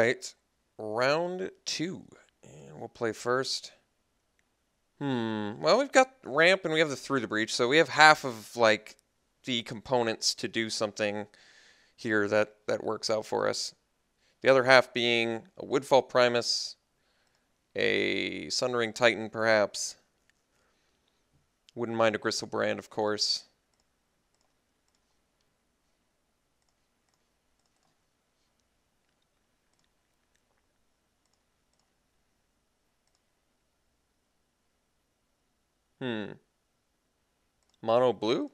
right, round 2. And we'll play first. Well, we've got ramp and we have the through the breach, so we have half of, like, the components to do something here that works out for us. The other half being a Woodfall Primus, a Sundering Titan, perhaps. Wouldn't mind a Gristlebrand, of course. Mono blue?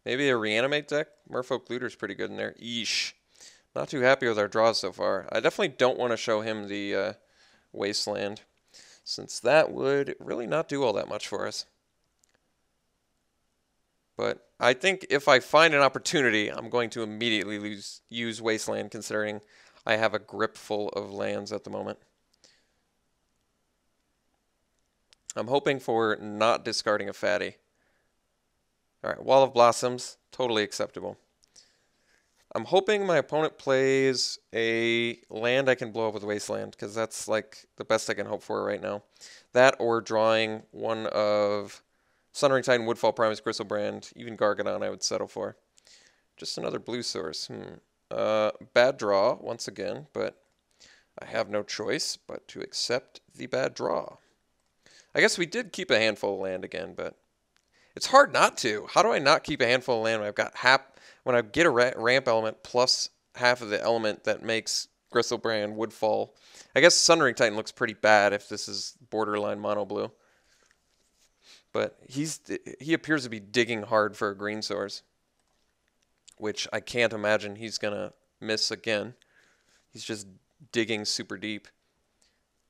Maybe a reanimate deck? Merfolk Looter's pretty good in there. Eesh. Not too happy with our draws so far. I definitely don't want to show him the Wasteland, since that would really not do all that much for us. But I think if I find an opportunity, I'm going to immediately use Wasteland, considering I have a grip full of lands at the moment. I'm hoping for not discarding a fatty. Alright, Wall of Blossoms, totally acceptable. I'm hoping my opponent plays a land I can blow up with Wasteland, because that's like the best I can hope for right now. That or drawing one of Sundering Titan, Woodfall Primus, Gristlebrand, even Gargadon I would settle for. Just another blue source. Bad draw, once again, but I have no choice but to accept the bad draw. I guess we did keep a handful of land again, but it's hard not to. How do I not keep a handful of land when I've got when I get a ramp element plus half of the element that makes Gristlebrand, Woodfall? I guess Sundering Titan looks pretty bad if this is borderline mono blue. But he appears to be digging hard for a green source, which I can't imagine he's going to miss again. He's just digging super deep.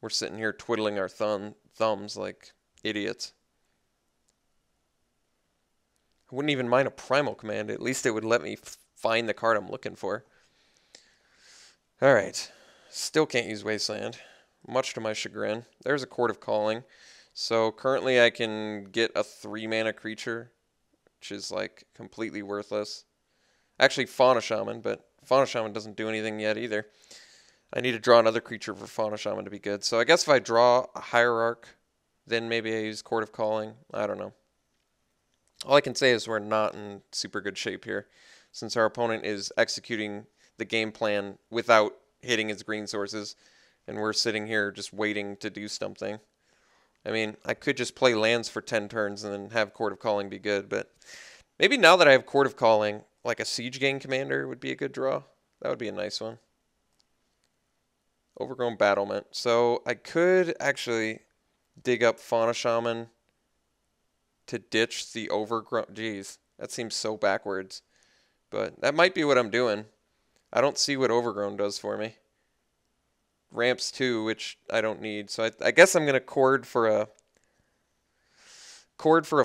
We're sitting here twiddling our thumbs like idiots. I wouldn't even mind a Primal Command. At least it would let me find the card I'm looking for. Alright. Still can't use Wasteland, much to my chagrin. There's a Court of Calling. So currently I can get a 3-mana creature, which is like completely worthless. Actually, Fauna Shaman, but Fauna Shaman doesn't do anything yet either. I need to draw another creature for Fauna Shaman to be good. So I guess if I draw a Hierarch, then maybe I use Court of Calling. I don't know. All I can say is we're not in super good shape here, since our opponent is executing the game plan without hitting his green sources, and we're sitting here just waiting to do something. I mean, I could just play lands for 10 turns and then have Court of Calling be good, but maybe now that I have Court of Calling, like a Siege Gang Commander would be a good draw. That would be a nice one. Overgrown Battlement. So I could actually dig up Fauna Shaman to ditch the Overgrown. Jeez, that seems so backwards. But that might be what I'm doing. I don't see what Overgrown does for me. Ramps too, which I don't need. So I guess I'm going to cord for a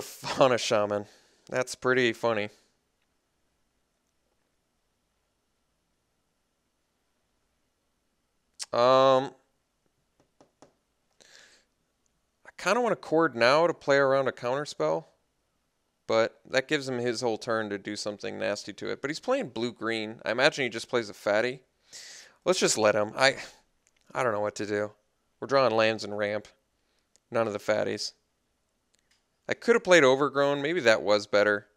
Fauna Shaman. That's pretty funny. I kind of want to cord now to play around a counterspell, but that gives him his whole turn to do something nasty to it. But he's playing blue-green. I imagine he just plays a fatty. Let's just let him. I don't know what to do. We're drawing lands and ramp. None of the fatties. I could have played Overgrown. Maybe that was better,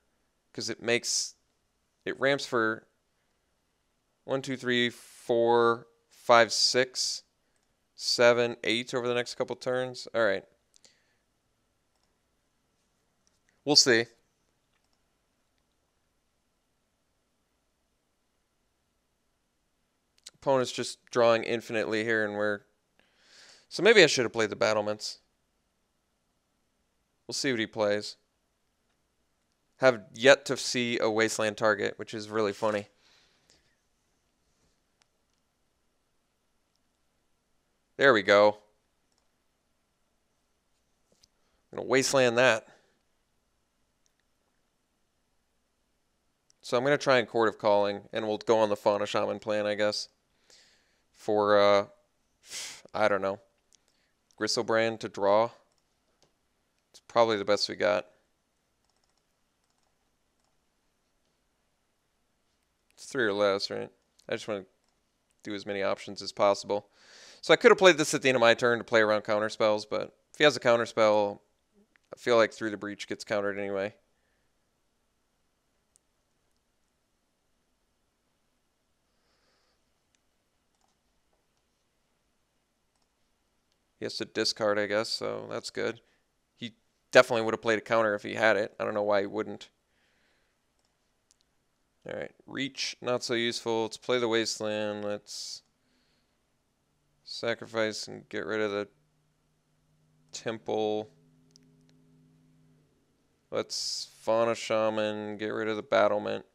because it ramps for 1, 2, 3, 4, 5, 6, 7, 8 over the next couple turns. All right. We'll see. Opponent's just drawing infinitely here, and we're... So maybe I should have played the Battlements. We'll see what he plays. Have yet to see a Wasteland target, which is really funny. There we go. I'm going to Wasteland that. So I'm going to try and Court of Calling, and we'll go on the Fauna Shaman plan, I guess. For, I don't know, Gristlebrand to draw. It's probably the best we got. It's 3 or less, right? I just want to do as many options as possible. So I could have played this at the end of my turn to play around counter spells, but if he has a counter spell, I feel like Through the Breach gets countered anyway. He has to discard, I guess, so that's good. He definitely would have played a counter if he had it. I don't know why he wouldn't. Alright, Reach, not so useful. Let's play the Wasteland. Let's sacrifice and get rid of the Temple. Let's Fauna Shaman, get rid of the Battlement.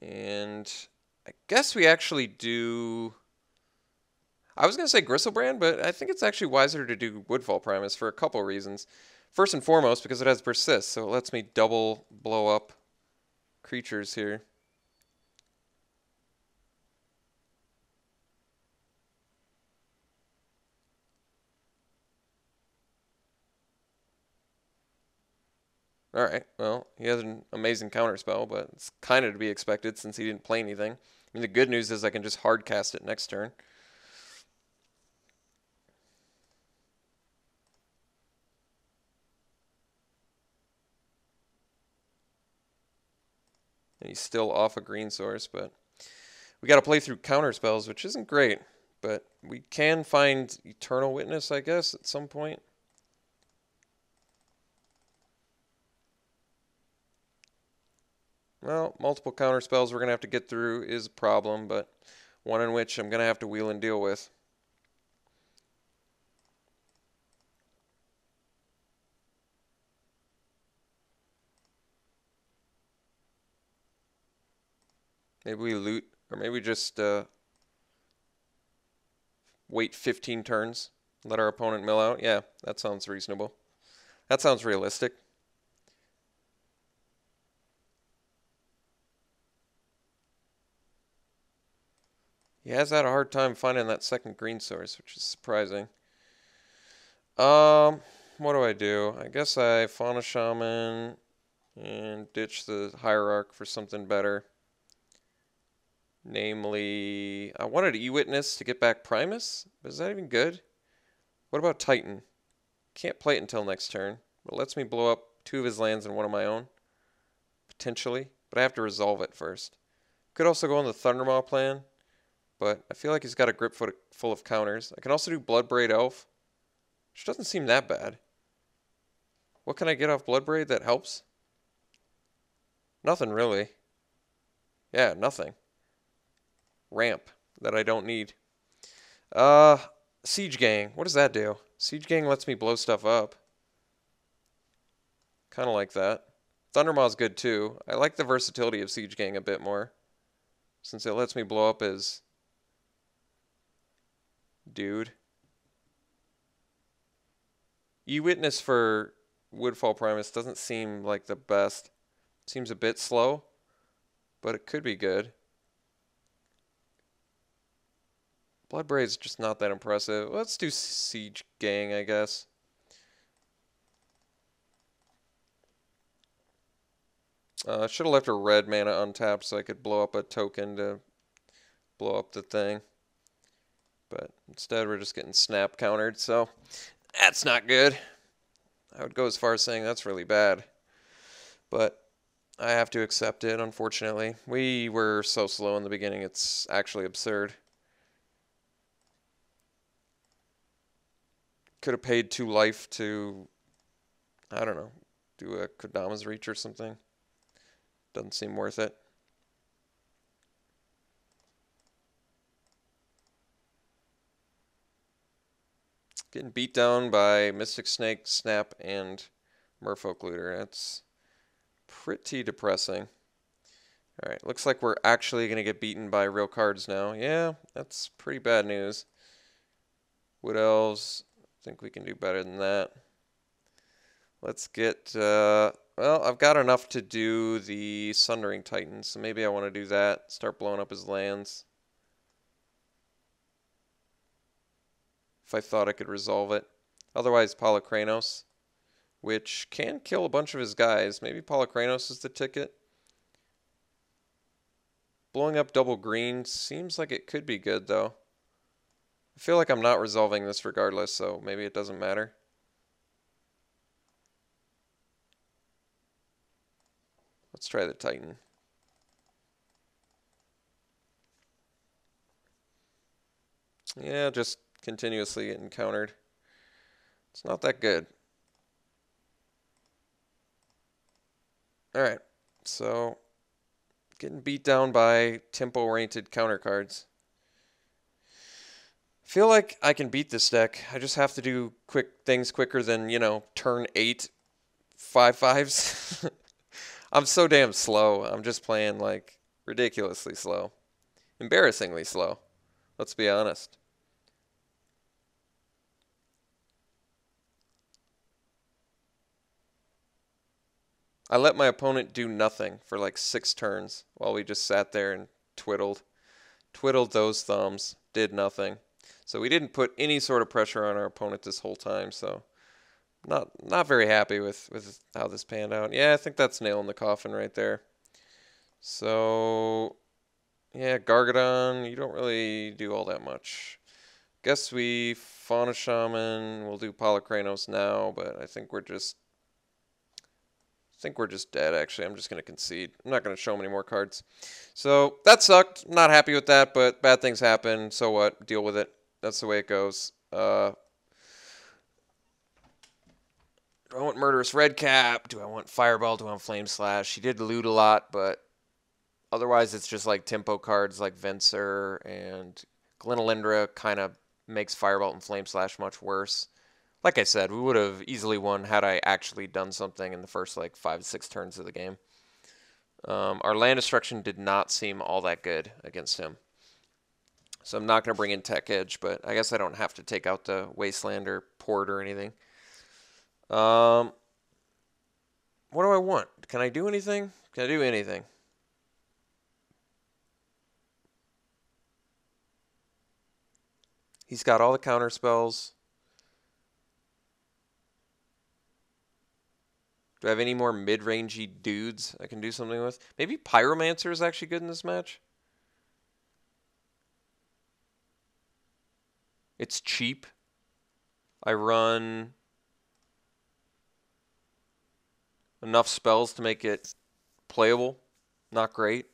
And I guess we actually do... I was going to say Gristlebrand, but I think it's actually wiser to do Woodfall Primus for a couple reasons. First and foremost, because it has Persist, so it lets me double blow up creatures here. Alright, well, he has an amazing counterspell, but it's kind of to be expected since he didn't play anything. I mean, the good news is I can just hard cast it next turn. And he's still off a green source, but we got to play through counter spells, which isn't great. But we can find Eternal Witness, I guess, at some point. Well, multiple counter spells we're going to have to get through is a problem, but one in which I'm going to have to wheel and deal with. Maybe we loot, or maybe just wait 15 turns, let our opponent mill out. Yeah, that sounds reasonable. That sounds realistic. He has had a hard time finding that second green source, which is surprising. What do I do? I guess I Fauna Shaman and ditch the Hierarch for something better. Namely, I wanted E-Witness to get back Primus, but is that even good? What about Titan? Can't play it until next turn, but it lets me blow up 2 of his lands and 1 of my own. Potentially, but I have to resolve it first. Could also go on the Thundermaw plan, but I feel like he's got a grip full of counters. I can also do Bloodbraid Elf, which doesn't seem that bad. What can I get off Bloodbraid that helps? Nothing really. Yeah, nothing. Ramp that I don't need. Siege Gang. What does that do? Siege Gang lets me blow stuff up. Kind of like that. Thundermaw's good too. I like the versatility of Siege Gang a bit more, since it lets me blow up his dude. E-Witness for Woodfall Primus doesn't seem like the best. Seems a bit slow, but it could be good. Bloodbraid's just not that impressive. Let's do Siege Gang, I guess. I should have left a red mana untapped so I could blow up a token to blow up the thing. But instead we're just getting snap countered, so that's not good. I would go as far as saying that's really bad. But I have to accept it, unfortunately. We were so slow in the beginning, it's actually absurd. Could have paid 2 life to, I don't know, do a Kodama's Reach or something. Doesn't seem worth it. Getting beat down by Mystic Snake, Snap, and Merfolk Looter. That's pretty depressing. Alright, looks like we're actually going to get beaten by real cards now. Yeah, that's pretty bad news. Wood Elves, I think we can do better than that. Let's get, well, I've got enough to do the Sundering Titans, so maybe I want to do that. Start blowing up his lands. If I thought I could resolve it. Otherwise, Polykranos, which can kill a bunch of his guys. Maybe Polykranos is the ticket. Blowing up double green seems like it could be good, though. I feel like I'm not resolving this regardless, so maybe it doesn't matter. Let's try the Titan. Yeah, just continuously getting countered. It's not that good. Alright, so getting beat down by tempo-oriented counter cards. I feel like I can beat this deck. I just have to do quick things quicker than, turn 8 5/5s. I'm so damn slow. I'm just playing like ridiculously slow. Embarrassingly slow. Let's be honest. I let my opponent do nothing for like 6 turns while we just sat there and twiddled. Twiddled those thumbs. Did nothing. So we didn't put any sort of pressure on our opponent this whole time, so not very happy with how this panned out. Yeah, I think that's nail in the coffin right there. So yeah, Gargadon, you don't really do all that much. Guess we Fauna Shaman, we'll do Polykranos now, but I think we're just dead, actually. I'm just going to concede. I'm not going to show him any more cards. So that sucked. Not happy with that, but bad things happen. So what? Deal with it. That's the way it goes. Do I want Murderous Redcap? Do I want Fireball? Do I want Flame Slash? He did loot a lot, but otherwise it's just like tempo cards like Venser, and Glenolindra kind of makes Firebolt and Flame Slash much worse. Like I said, we would have easily won had I actually done something in the first like 5 to 6 turns of the game. Our land destruction did not seem all that good against him. So I'm not going to bring in Tech Edge, but I guess I don't have to take out the Wasteland or Port or anything. What do I want? Can I do anything? Can I do anything? He's got all the counter spells. Do I have any more mid-rangey dudes I can do something with? Maybe Pyromancer is actually good in this match. It's cheap. I run enough spells to make it playable. Not great.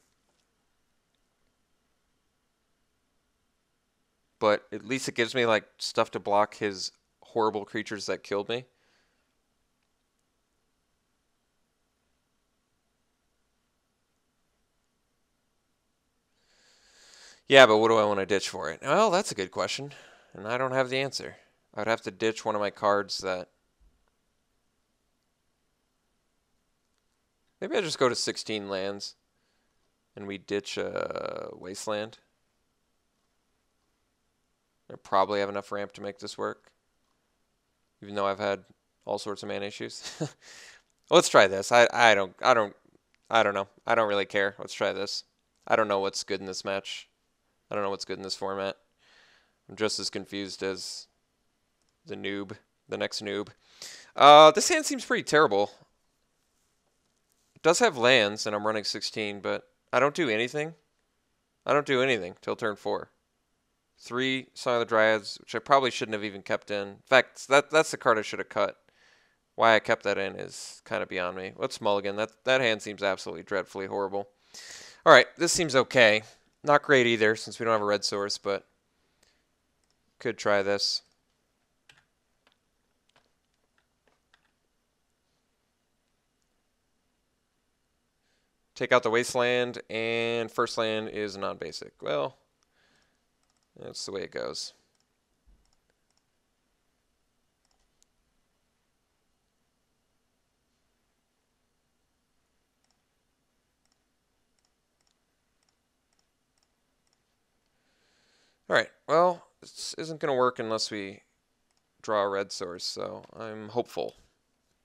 But at least it gives me like stuff to block his horrible creatures that killed me. Yeah, but what do I want to ditch for it? Well, that's a good question, and I don't have the answer. I'd have to ditch one of my cards that... Maybe I just go to 16 lands, and we ditch Wasteland. I probably have enough ramp to make this work, even though I've had all sorts of mana issues. Let's try this. I don't know. I don't really care. Let's try this. I don't know what's good in this match. I don't know what's good in this format. I'm just as confused as the next noob. This hand seems pretty terrible. It does have lands, and I'm running 16, but I don't do anything. I don't do anything till turn 4. 3 Song of the Dryads, which I probably shouldn't have even kept in. In fact, that's the card I should have cut. Why I kept that in is kind of beyond me. Let's mulligan. That hand seems absolutely dreadfully horrible. All right, this seems okay. Not great either, since we don't have a red source, but could try this. Take out the Wasteland, and first land is non-basic. Well, that's the way it goes. Alright, well, this isn't going to work unless we draw a red source, so I'm hopeful.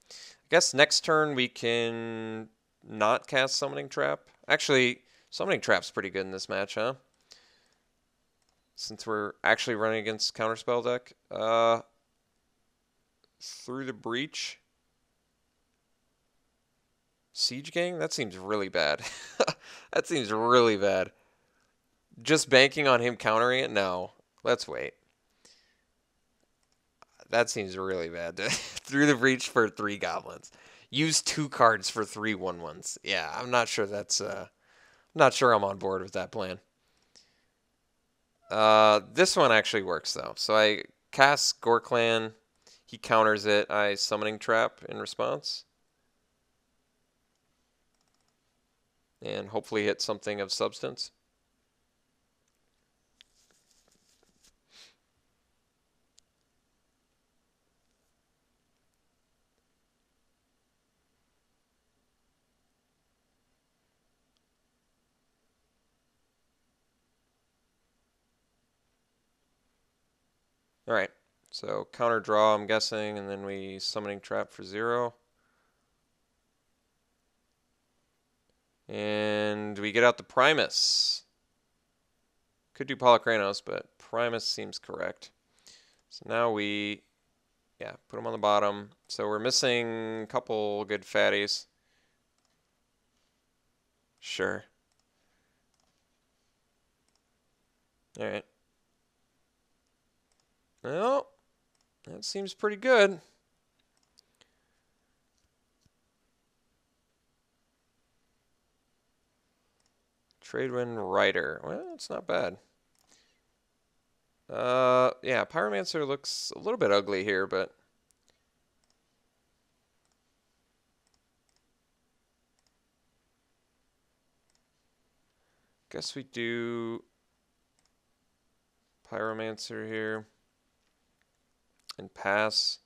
I guess next turn we can not cast Summoning Trap. Actually, Summoning Trap's pretty good in this match, huh? Since we're actually running against Counterspell deck. Through the Breach. Siege Gang? That seems really bad. That seems really bad. Just banking on him countering it? No. Let's wait. That seems really bad. Through the breach for 3 goblins. Use 2 cards for 3 1/1s. Yeah, I'm not sure that's not sure I'm on board with that plan. This one actually works though. So I cast Gorklan, he counters it, I Summoning Trap in response. And hopefully hit something of substance. Alright, so counter draw I'm guessing, and then we Summoning Trap for 0. And we get out the Primus. Could do Polychronos, but Primus seems correct. So now we, yeah, put them on the bottom. So we're missing a couple good fatties. Sure. Alright. Well, that seems pretty good. Tradewind Rider. Well, it's not bad. Yeah, Pyromancer looks a little bit ugly here, but guess we do Pyromancer here and pass.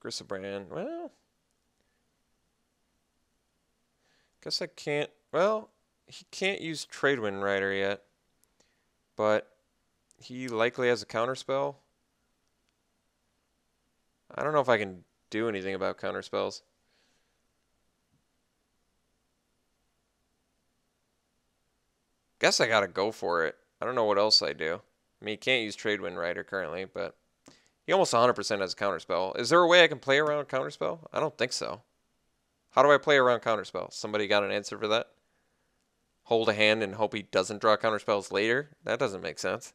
Griselbrand. Well, guess I can't. Well, he can't use Tradewind Rider yet, but he likely has a counterspell. I don't know if I can do anything about counterspells. Guess I gotta go for it. I don't know what else I do. I mean, he can't use Tradewind Rider currently, but he almost 100% has a counterspell. Is there a way I can play around counterspell? I don't think so. How do I play around counterspell? Somebody got an answer for that? Hold a hand and hope he doesn't draw counterspells later? That doesn't make sense.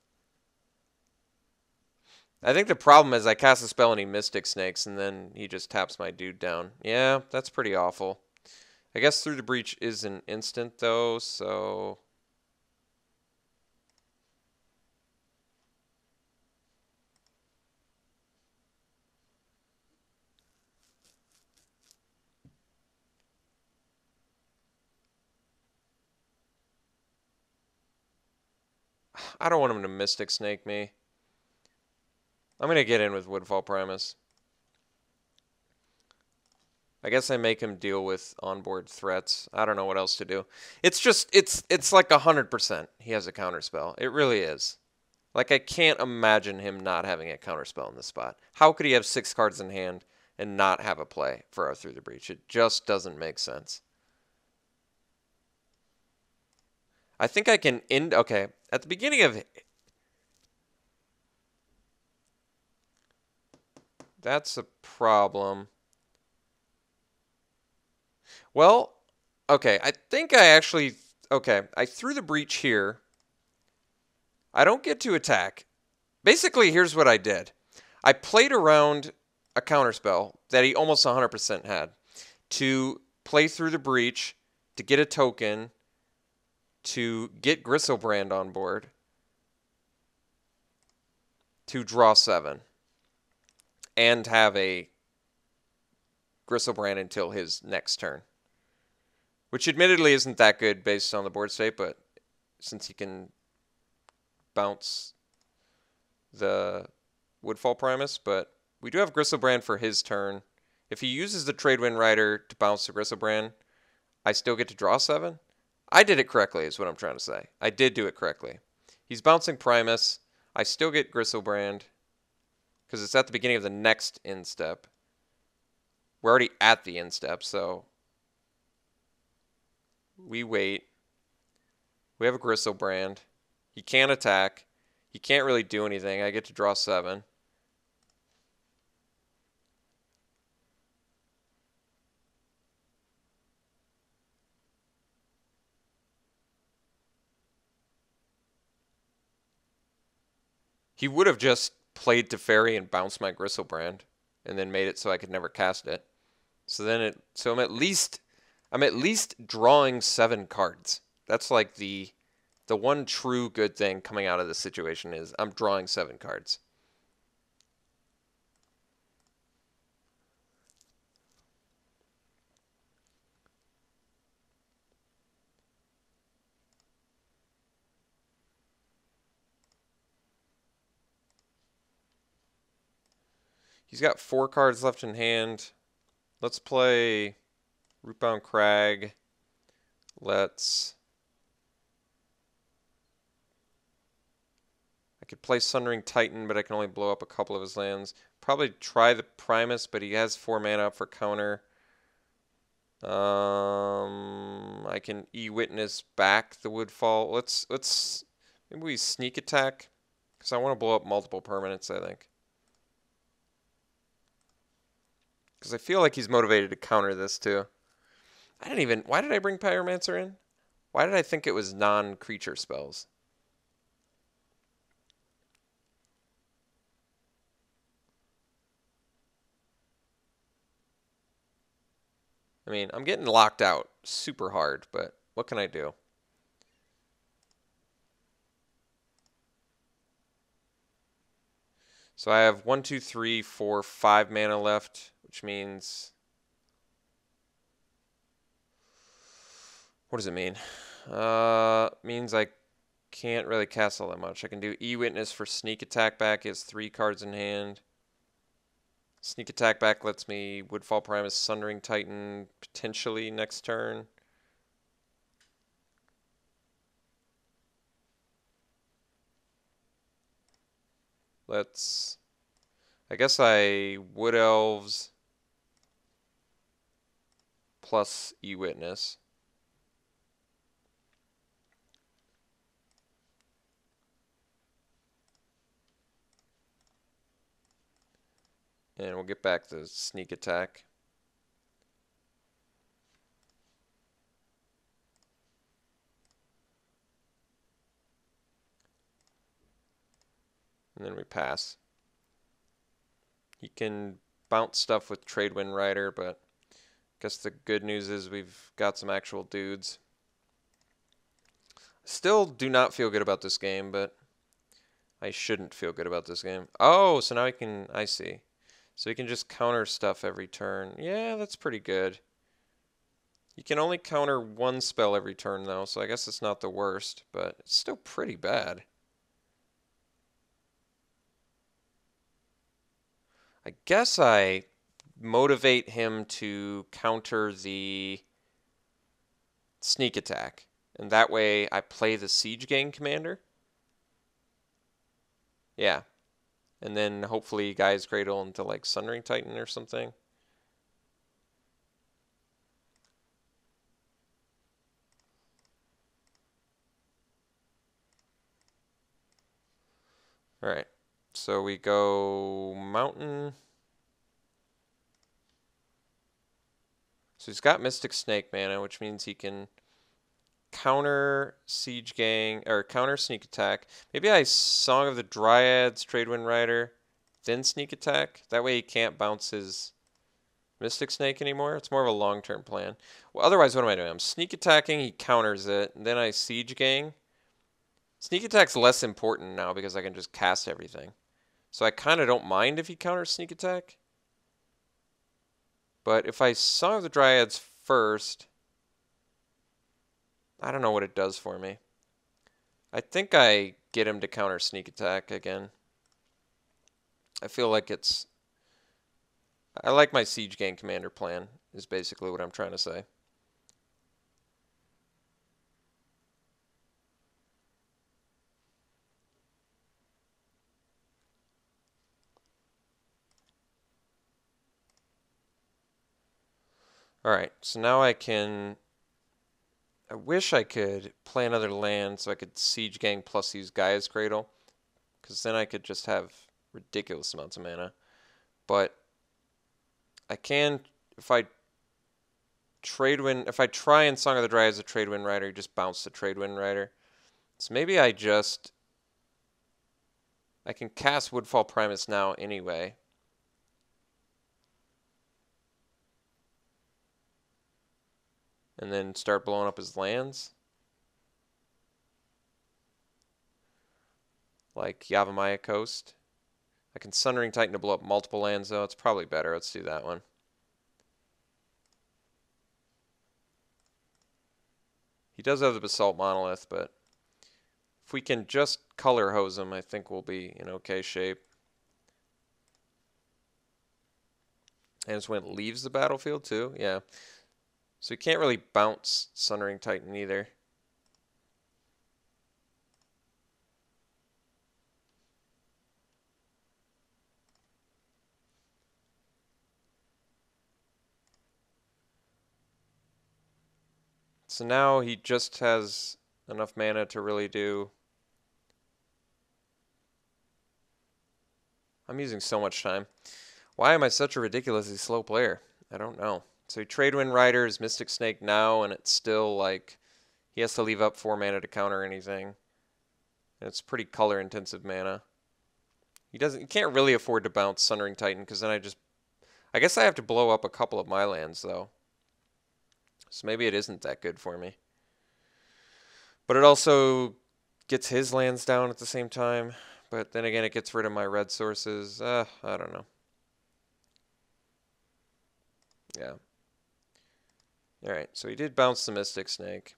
I think the problem is I cast a spell and he Mystic Snakes and then he just taps my dude down. Yeah, that's pretty awful. I guess Through the Breach is an instant though, so I don't want him to Mystic Snake me. I'm going to get in with Woodfall Primus. I guess I make him deal with onboard threats. I don't know what else to do. It's just, it's like 100% he has a counterspell. It really is. Like, I can't imagine him not having a counterspell in this spot. How could he have 6 cards in hand and not have a play for our Through the Breach? It just doesn't make sense. I think I can end, okay, at the beginning of, that's a problem. Well, okay, I think I actually, okay, I threw the breach here. I don't get to attack. Basically, here's what I did. I played around a counterspell that he almost 100% had to play through the breach, to get a token, to get Griselbrand on board, to draw 7, and have a Griselbrand until his next turn. Which admittedly isn't that good based on the board state, but since he can bounce the Woodfall Primus, but we do have Griselbrand for his turn. If he uses the Tradewind Rider to bounce the Griselbrand, I still get to draw 7? I did it correctly is what I'm trying to say. I did do it correctly. He's bouncing Primus. I still get Griselbrand because it's at the beginning of the next end step. We're already at the end step, so we wait. We have a Griselbrand. He can't attack. He can't really do anything. I get to draw 7. He would have just played Teferi and bounced my Gristlebrand, and then made it so I could never cast it. So I'm at least drawing 7 cards. That's like the one true good thing coming out of this situation is I'm drawing 7 cards. He's got 4 cards left in hand. Let's play Rootbound Crag. I could play Sundering Titan, but I can only blow up a couple of his lands. Probably try the Primus, but he has 4 mana up for counter. I can E-Witness back the Woodfall. Maybe we sneak attack, because I want to blow up multiple permanents, I think. Because I feel like he's motivated to counter this too. Why did I bring Pyromancer in? Why did I think it was non-creature spells? I mean, I'm getting locked out super hard, but what can I do? So I have 1, 2, 3, 4, 5 mana left, which means... What does it mean? Means I can't really cast all that much. I can do E-Witness for sneak attack back. He has 3 cards in hand. Sneak attack back lets me Woodfall Primus, Sundering Titan potentially next turn. I guess I Wood Elves plus E-Witness. And we'll get back the sneak attack. And then we pass. He can bounce stuff with Tradewind Rider, but I guess the good news is we've got some actual dudes. Still do not feel good about this game, but I shouldn't feel good about this game. Oh, so now I see. So he can just counter stuff every turn. Yeah, that's pretty good. You can only counter 1 spell every turn, though, so I guess it's not the worst, but it's still pretty bad. I guess I motivate him to counter the sneak attack, and that way I play the Siege Gang Commander. Yeah. And then hopefully Gaia's Cradle into like Sundering Titan or something. Alright. So we go Mountain. So he's got Mystic Snake mana, which means he can counter Siege Gang, or counter Sneak Attack. Maybe I Song of the Dryads, Tradewind Rider, then Sneak Attack. That way he can't bounce his Mystic Snake anymore. It's more of a long-term plan. Well, otherwise, what am I doing? I'm Sneak Attacking, he counters it, and then I Siege Gang. Sneak Attack's less important now because I can just cast everything. So I kind of don't mind if he counters Sneak Attack. But if I Song of the Dryads first, I don't know what it does for me. I think I get him to counter Sneak Attack again. I feel like I like my Siege Gang Commander plan, is basically what I'm trying to say. Alright, so now I wish I could play another land so I could Siege Gang plus use Gaia's Cradle, because then I could just have ridiculous amounts of mana. But I can, if I try and Song of the Dryads a Tradewind Rider, just bounce the Tradewind Rider. So maybe I just I can cast Woodfall Primus now anyway. And then start blowing up his lands. Like Yavimaya Coast. I can Sundering Titan to blow up multiple lands, though. It's probably better. Let's do that one. He does have the Basalt Monolith, but if we can just color hose him, I think we'll be in okay shape. And it's when it leaves the battlefield, too. Yeah. So you can't really bounce Sundering Titan either. So now he just has enough mana to really do... I'm using so much time. Why am I such a ridiculously slow player? I don't know. So he Tradewind Riders, Mystic Snake now, and it's still like he has to leave up 4 mana to counter anything. And it's pretty color intensive mana. He can't really afford to bounce Sundering Titan because then I guess I have to blow up a couple of my lands though. So maybe it isn't that good for me. But it also gets his lands down at the same time. But then again, it gets rid of my red sources. I don't know. Yeah. Alright, so he did bounce the Mystic Snake.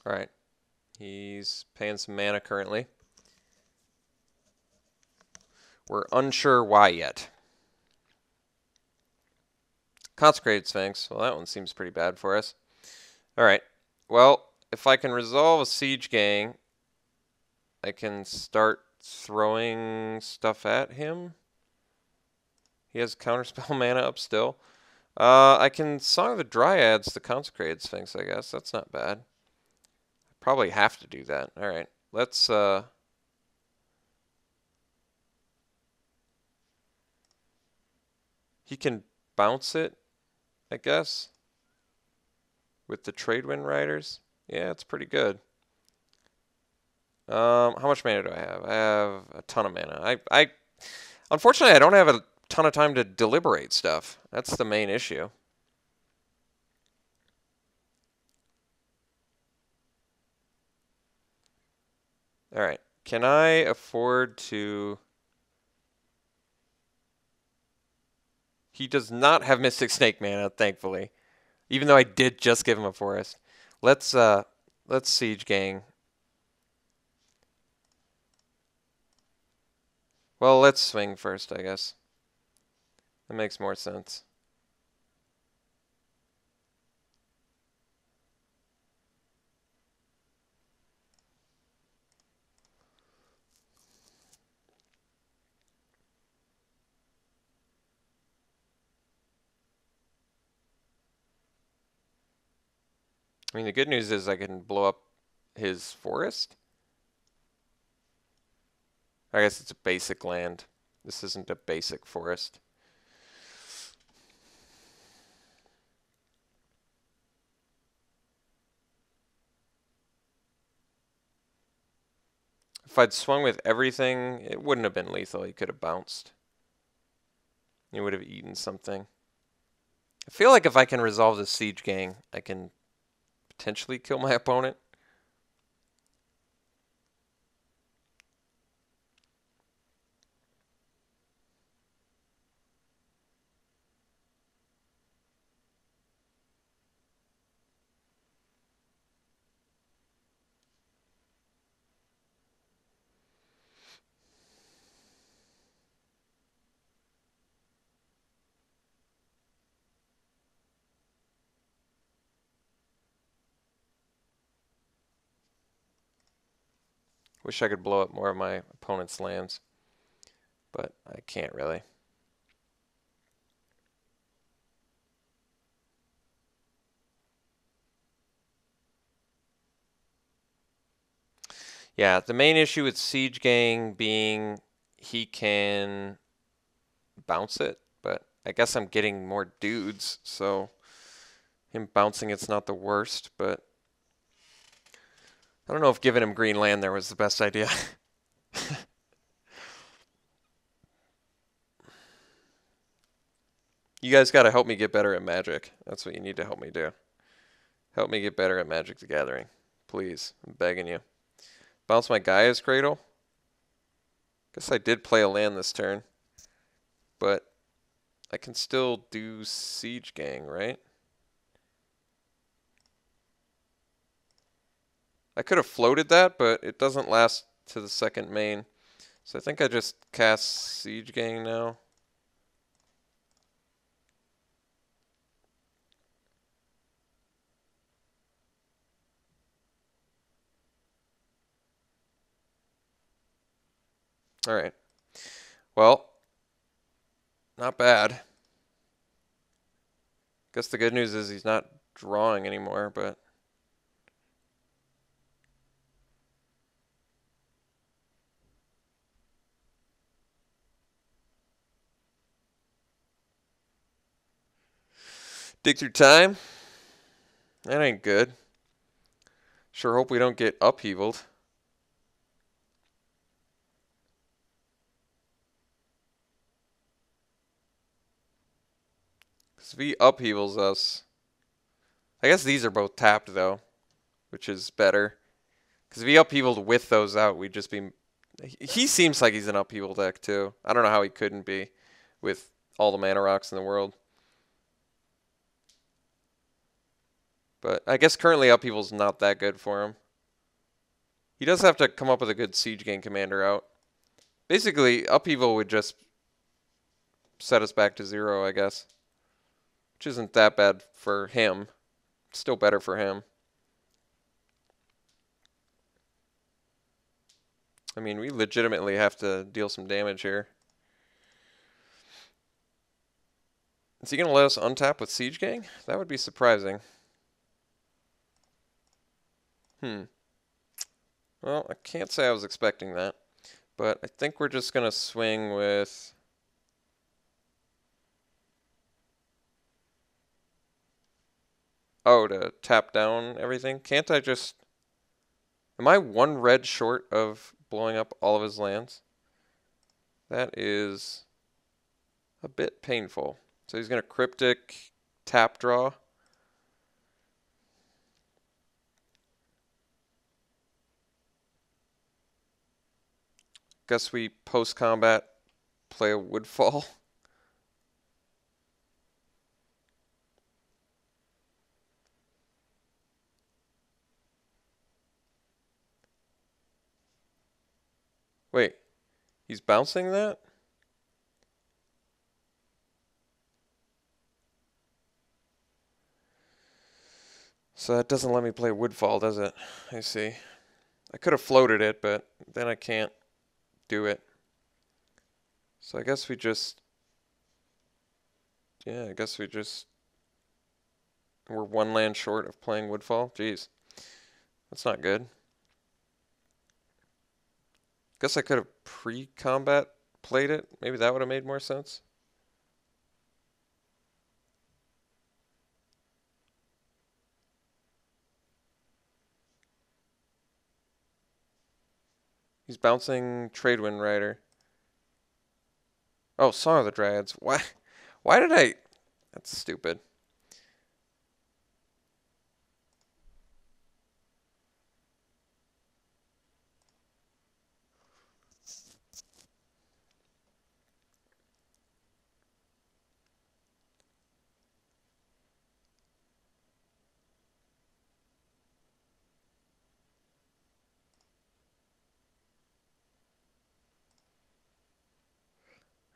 Alright. He's paying some mana currently. We're unsure why yet. Consecrated Sphinx. Well, that one seems pretty bad for us. Alright. Well, if I can resolve a Siege Gang, I can start throwing stuff at him. He has Counterspell mana up still. I can Song of the Dryads the Consecrated Sphinx, I guess. That's not bad. Probably have to do that. Alright. Let's... He can bounce it, I guess, with the Tradewind Riders. Yeah, it's pretty good. How much mana do I have? I have a ton of mana. Unfortunately, I don't have a ton of time to deliberate stuff. That's the main issue. Alright. Can I afford to... He does not have Mystic Snake mana, thankfully. Even though I did just give him a forest. Let's Siege Gang. Well, let's swing first, I guess. That makes more sense. I mean, the good news is I can blow up his forest. I guess it's a basic land. This isn't a basic forest. If I'd swung with everything, it wouldn't have been lethal. He could have bounced. He would have eaten something. I feel like if I can resolve this Siege Gang, I can potentially kill my opponent. Wish I could blow up more of my opponent's lands, but I can't really. Yeah, the main issue with Siege Gang being he can bounce it, but I guess I'm getting more dudes, so him bouncing it's not the worst, but I don't know if giving him green land there was the best idea. You guys got to help me get better at Magic. That's what you need to help me do. Help me get better at Magic the Gathering. Please, I'm begging you. Bounce my Gaia's Cradle. Guess I did play a land this turn, but I can still do Siege Gang, right? I could have floated that, but it doesn't last to the second main. So I think I just cast Siege Gang now. All right. Well, not bad. Guess the good news is he's not drawing anymore, but dig through time. That ain't good. Sure hope we don't get upheavaled. Because if he upheavals us, I guess these are both tapped though, which is better. Because if he upheavaled with those out, we'd just be... He seems like he's an upheaval deck too. I don't know how he couldn't be with all the mana rocks in the world. But I guess currently upheaval's not that good for him. He does have to come up with a good Siege Gang commander out. Basically, upheaval would just set us back to 0, I guess. Which isn't that bad for him. It's still better for him. I mean, we legitimately have to deal some damage here. Is he going to let us untap with Siege Gang? That would be surprising. Well, I can't say I was expecting that. But I think we're just going to swing with... Oh, to tap down everything? Can't I just... Am I one red short of blowing up all of his lands? That is a bit painful. So he's going to Cryptic, tap draw. Guess we post-combat play a Woodfall. Wait, he's bouncing that? So that doesn't let me play Woodfall, does it? I see. I could have floated it, but then I can't do it. So I guess we just... Yeah, I guess we just... We're one land short of playing Woodfall? Jeez. That's not good. Guess I could have pre-combat played it. Maybe that would have made more sense. He's bouncing Tradewind Rider. Oh, Song of the Dryads. Why? Why did I... That's stupid.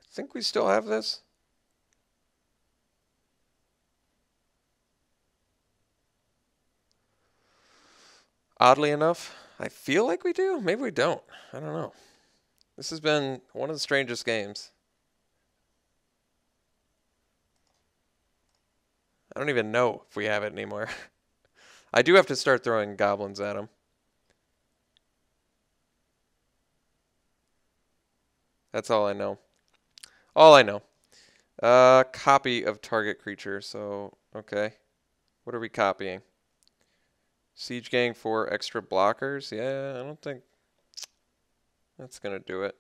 I think we still have this. Oddly enough, I feel like we do. Maybe we don't. I don't know. This has been one of the strangest games. I don't even know if we have it anymore. I do have to start throwing goblins at him. That's all I know. All I know. Copy of target creature. So, okay. What are we copying? Siege Gang for extra blockers? Yeah, I don't think that's going to do it.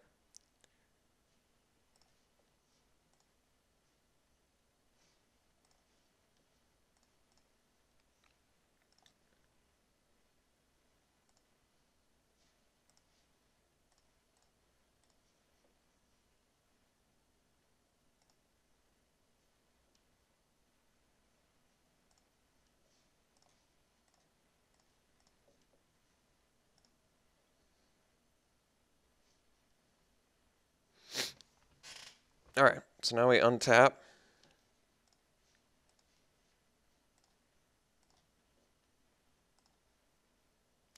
All right, so now we untap.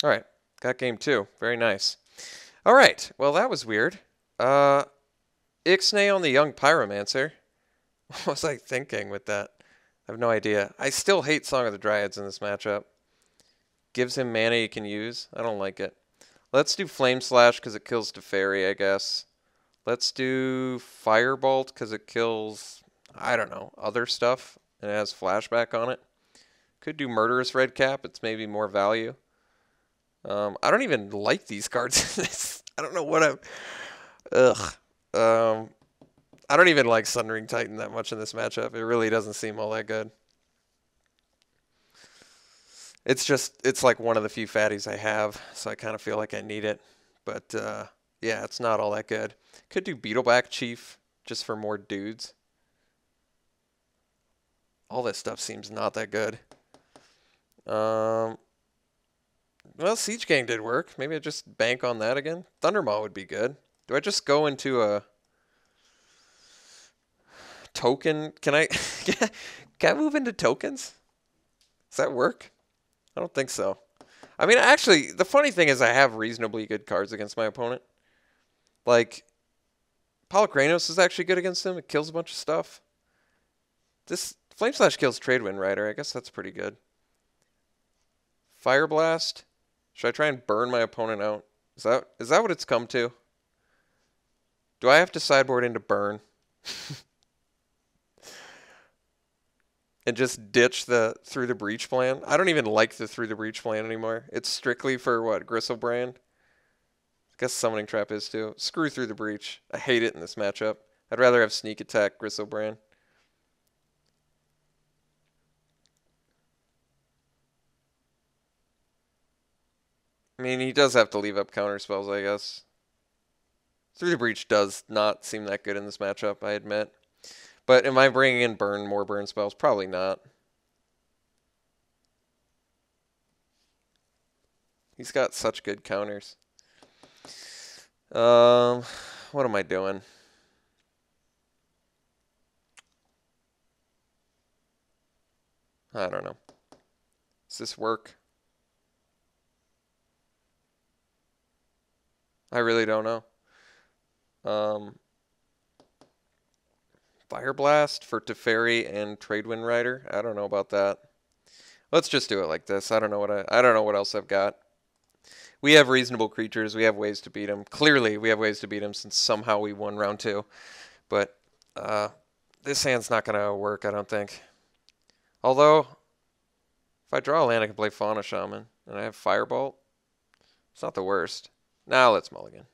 All right, got game 2. Very nice. All right, well, that was weird. Ixnay on the Young Pyromancer. What was I thinking with that? I have no idea. I still hate Song of the Dryads in this matchup. Gives him mana he can use. I don't like it. Let's do Flame Slash because it kills Teferi, I guess. Let's do Firebolt because it kills, I don't know, other stuff. And it has flashback on it. Could do Murderous Redcap. It's maybe more value. I don't even like these cards. I don't know what I'm... Ugh. I don't even like Sundering Titan that much in this matchup. It really doesn't seem all that good. It's like one of the few fatties I have, so I kind of feel like I need it. But, yeah, it's not all that good. Could do Beetleback Chief just for more dudes. All this stuff seems not that good. Well, Siege Gang did work. Maybe I just bank on that again. Thundermaw would be good. Do I just go into a token? Can I move into tokens? Does that work? I don't think so. I mean, actually, the funny thing is I have reasonably good cards against my opponent. Like, Polychronos is actually good against him. It kills a bunch of stuff. This Flame Slash kills Tradewind Rider. I guess that's pretty good. Fire Blast. Should I try and burn my opponent out? Is that what it's come to? Do I have to sideboard into burn? And just ditch the Through the Breach plan? I don't even like the Through the Breach plan anymore. It's strictly for, what, Gristlebrand? I guess Summoning Trap is too. Screw Through the Breach. I hate it in this matchup. I'd rather have Sneak Attack, Gristlebrand. I mean, he does have to leave up counter spells, I guess. Through the Breach does not seem that good in this matchup, I admit. But am I bringing in more burn spells? Probably not. He's got such good counters. What am I doing? I don't know. Does this work? I really don't know. Fire Blast for Teferi and Tradewind Rider. I don't know about that. Let's just do it like this. I don't know what else I've got. We have reasonable creatures. We have ways to beat them. Clearly, we have ways to beat them since somehow we won round 2. But this hand's not going to work, I don't think. Although, if I draw a land, I can play Fauna Shaman. And I have Firebolt. It's not the worst. Now let's mulligan.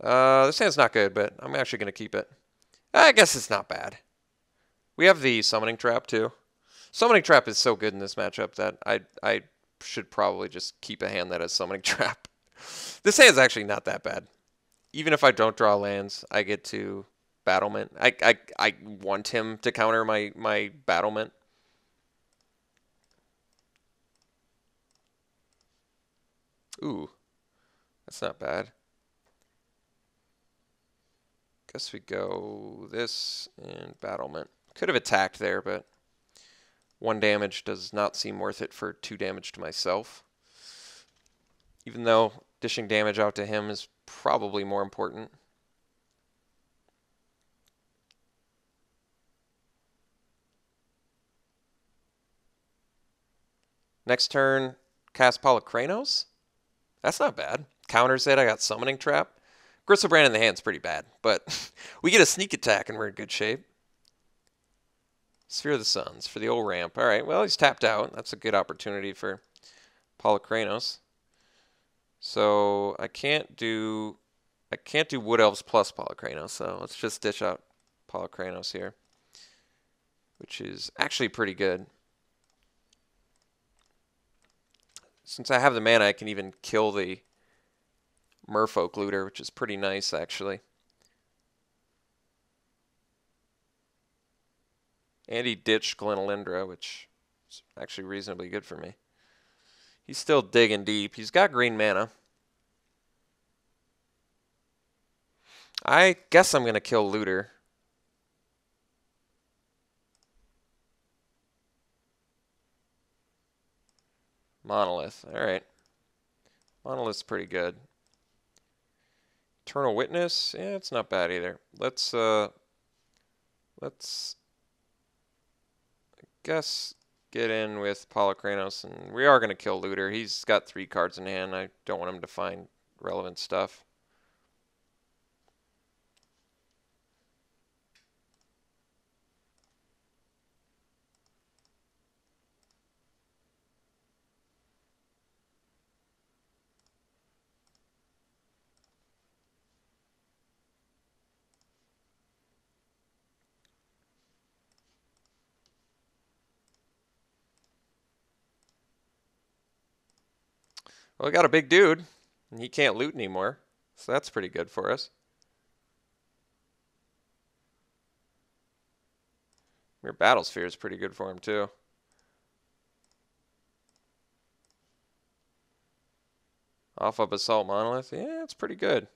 This hand's not good, but I'm actually going to keep it. I guess it's not bad. We have the Summoning Trap, too. Summoning Trap is so good in this matchup that I should probably just keep a hand that has Summoning Trap. This hand's actually not that bad. Even if I don't draw lands, I get to Battlement. I want him to counter my Battlement. Ooh, that's not bad. Guess we go this and Battlement. Could have attacked there, but 1 damage does not seem worth it for 2 damage to myself. even though dishing damage out to him is probably more important. Next turn, cast Polychronos. That's not bad. Counters it. I got Summoning Trap. Gristlebrand in the hand's pretty bad, but we get a sneak attack and we're in good shape. Sphere of the Suns for the old ramp. All right, well, he's tapped out. That's a good opportunity for Polychronos. So I can't do Wood Elves plus Polychronos, so let's just dish out Polychronos here, which is actually pretty good. Since I have the mana, I can even kill the Merfolk Looter, which is pretty nice, actually. And he ditched Glenalindra, which is actually reasonably good for me. He's still digging deep. He's got green mana. I guess I'm going to kill Looter. Monolith. All right. Monolith's pretty good. Eternal Witness. Yeah, it's not bad either. Let's I guess get in with Polychronos, and we are going to kill Looter. He's got 3 cards in hand. I don't want him to find relevant stuff. Well, we got a big dude, and he can't loot anymore, so that's pretty good for us. Your Battlesphere is pretty good for him, too. Off of Basalt Monolith. Yeah, it's pretty good.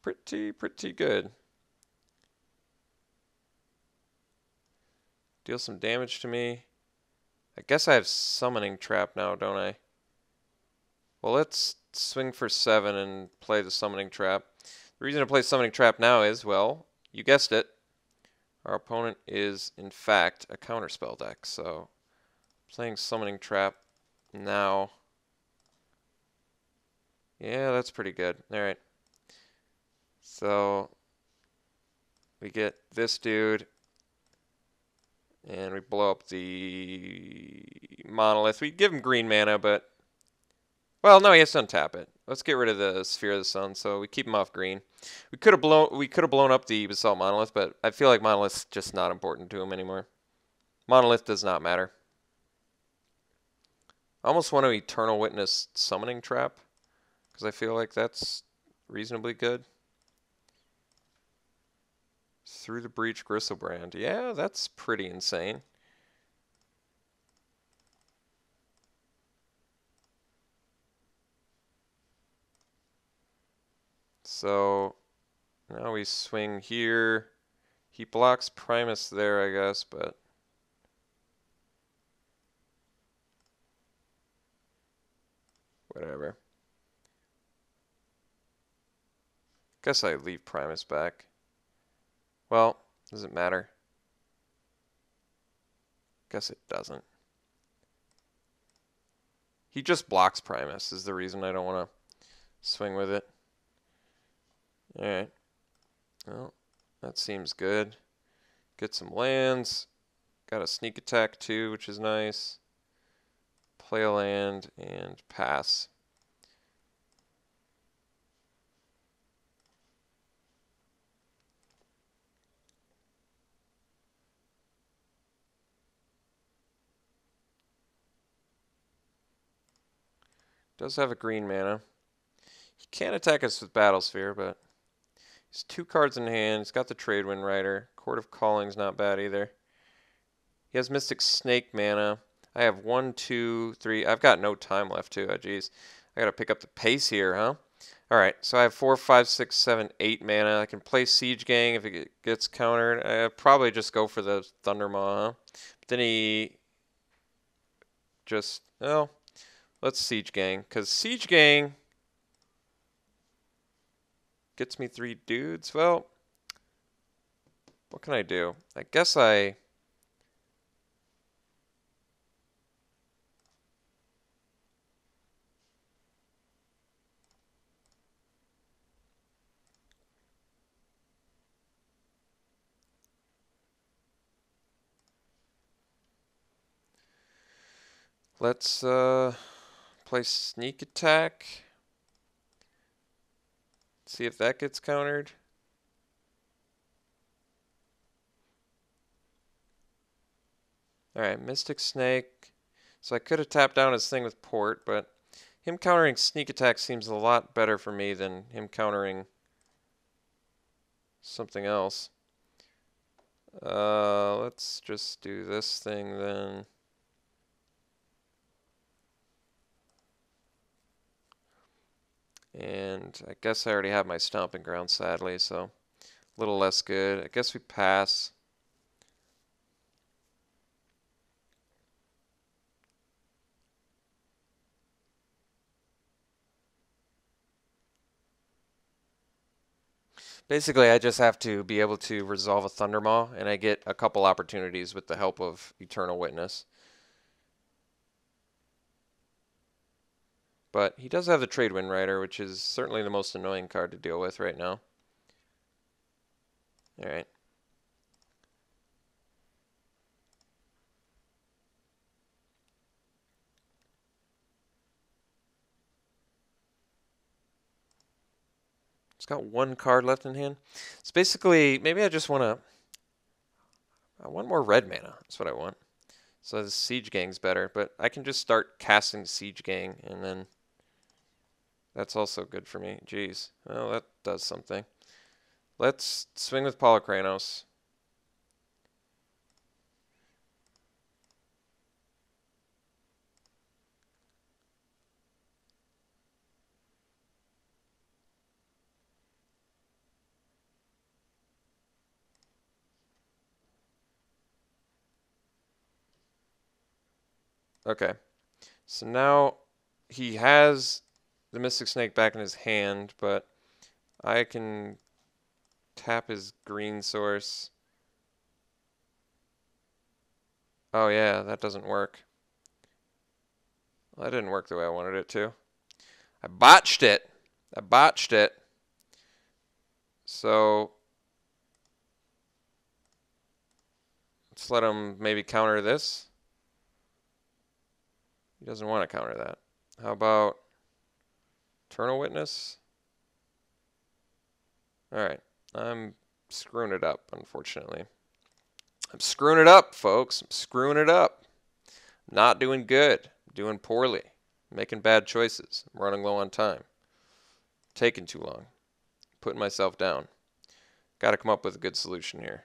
Pretty good. Deal some damage to me. I guess I have Summoning Trap now, don't I? Well, let's swing for 7 and play the Summoning Trap. The reason to play Summoning Trap now is, well, you guessed it. Our opponent is, in fact, a counterspell deck. So, playing Summoning Trap now. Yeah, that's pretty good. All right. So, we get this dude. And we blow up the Monolith. We give him green mana, but... Well, no, he has to untap it. Let's get rid of the Sphere of the Sun, so we keep him off green. We could have blown up the Basalt Monolith, but I feel like Monolith's just not important to him anymore. Monolith does not matter. I almost want to Eternal Witness Summoning Trap, because I feel like that's reasonably good. Through the Breach Gristlebrand. Yeah, that's pretty insane. So now we swing here. He blocks Primus there, I guess, but whatever. Guess I leave Primus back. Well, does it matter? Guess it doesn't. He just blocks Primus is the reason I don't want to swing with it. Alright. Well, that seems good. Get some lands. Got a sneak attack too, which is nice. Play a land and pass. Does have a green mana. He can't attack us with Battlesphere, but he's 2 cards in hand. He's got the Tradewind Rider. Court of Calling's not bad either. He has Mystic Snake mana. I have 1, 2, 3. I've got no time left too. Oh, geez. I gotta pick up the pace here, huh? Alright, so I have 4, 5, 6, 7, 8 mana. I can play Siege Gang if it gets countered. I probably just go for the Thundermaw, huh? But then he just, well, Let's Siege Gang, because Siege Gang gets me 3 dudes. Well, what can I do? I guess I... Let's play Sneak Attack. See if that gets countered. Alright, Mystic Snake. So I could have tapped down his thing with Port, but him countering Sneak Attack seems a lot better for me than him countering something else. Let's just do this thing then. And I guess I already have my Stomping Ground, sadly, so a little less good. I guess we pass. Basically, I just have to be able to resolve a Thundermaw, and I get a couple opportunities with the help of Eternal Witness. But he does have the Trade Wind Rider, which is certainly the most annoying card to deal with right now. Alright. It's got 1 card left in hand. It's basically, maybe I just want to... I want more red mana. That's what I want. So the Siege Gang's better, but I can just start casting the Siege Gang, and then that's also good for me. Jeez. Well, that does something. Let's swing with Polykranos. Okay. So now he has the Mystic Snake back in his hand, but I can tap his green source. Oh yeah, that doesn't work. Well, that didn't work the way I wanted it to. I botched it. I botched it. So let's let him maybe counter this. He doesn't want to counter that. How about Eternal Witness? Alright. I'm screwing it up, unfortunately. I'm screwing it up, folks. I'm screwing it up. I'm not doing good. I'm doing poorly. I'm making bad choices. I'm running low on time. Taking too long. Putting myself down. Got to come up with a good solution here.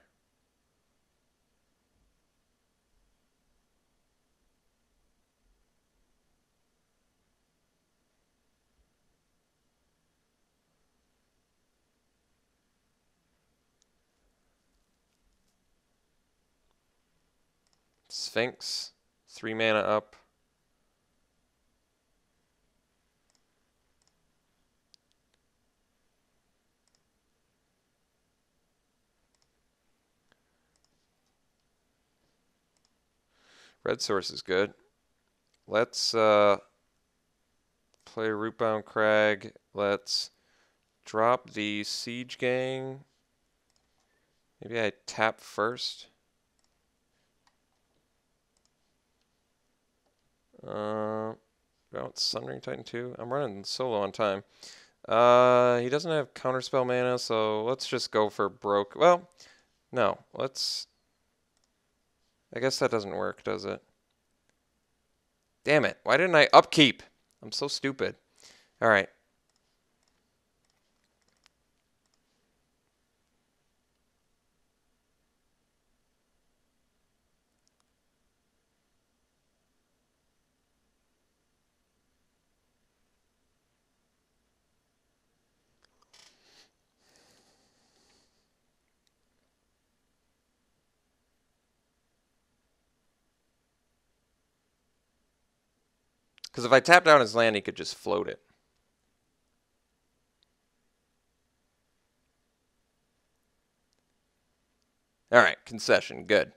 Sphinx, 3 mana up. Red source is good. Let's play Rootbound Crag. Let's drop the Siege Gang. Maybe I tap first. Well, it's Sundering Titan 2. I'm running solo on time. He doesn't have counterspell mana, so let's just go for broke. Well, no. Let's... I guess that doesn't work, does it? Damn it. Why didn't I upkeep? I'm so stupid. Alright. Because if I tap down his land, he could just float it. All right, concession, good.